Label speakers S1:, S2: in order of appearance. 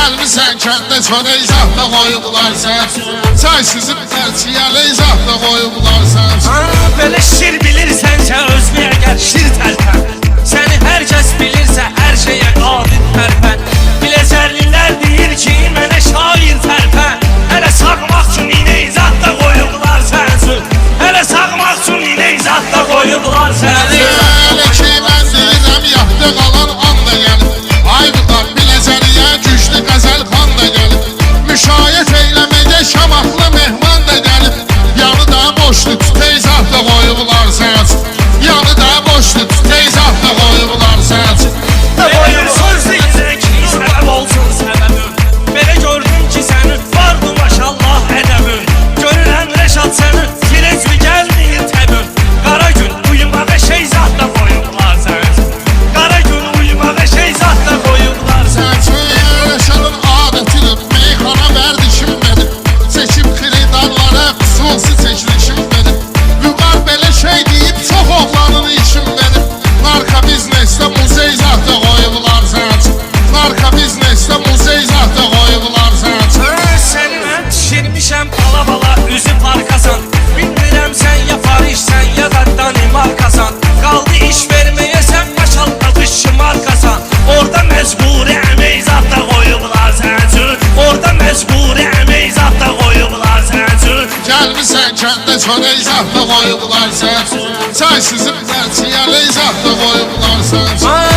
S1: Gəlmisən kəndə çörək zahda qoyublar sən. Çay sizin tərçiyəli zahda qoyublar sən.
S2: Belə şir bilirsənsə özməyə gəl şir tərpən. Səni hər kəs bilirsə hər şeyə qadir tərpən. Biləcərlilər deyir ki mənə şair tərpən. Hələ sağmaq üçün inə izahda qoyublar sənsin. Hələ sağmaq üçün inə izahda qoyublar sənsin.
S1: Elə ki mən deyirəm yahda qalan anda gəlib. Ayvıdan Biləcəriyə güclü qəzəl xan da gəlib. Müşayiət eyləməyə şamaqlı mehman da gəlib. Yanı da boşlu tütey zahda qoyublar sənsin. Yanı da boşlu tütey zahda qoyublar sənsin.
S2: Qoyur sözlükdə ki səbəb olsun səbəbim. Belə gördüm ki sənin vardı maşallah ədəbin. Görürəm Rəşad sənin tirezmi gəlməyir təbim. Qara gün uyumağa şey zahda qoyublar sənsin. Qara gün uyumağa şey zahda qoyublar sənsin.
S1: Rəşadın adətidir, meyxana vərdişim benim. Seçim xiridarlara xüsusi çəkilişim benim. Vüqar belə şey deyib çox oğlanın içim benim. Narka biznesdə muzey zahda qoyublar sənsin. Narka biznesdə muzey zahda qoyublar sənsin.
S2: Səni mən düşürmüşəm bala üzü parkasan. Bilmirəm sən ya Parişsən ya da Danimarkasan. Qaldı iş verməyə sən maşallah dış markasan. Orada məcburi əmək zahda qoyublar sənsin. Orada məcburi əmək zahda qoyublar sənsin.
S1: Gəlmisən kəndə çörək zahda qoyublar sənsin. Çay sizin tərçiyəli zahda qoyublar sənsin.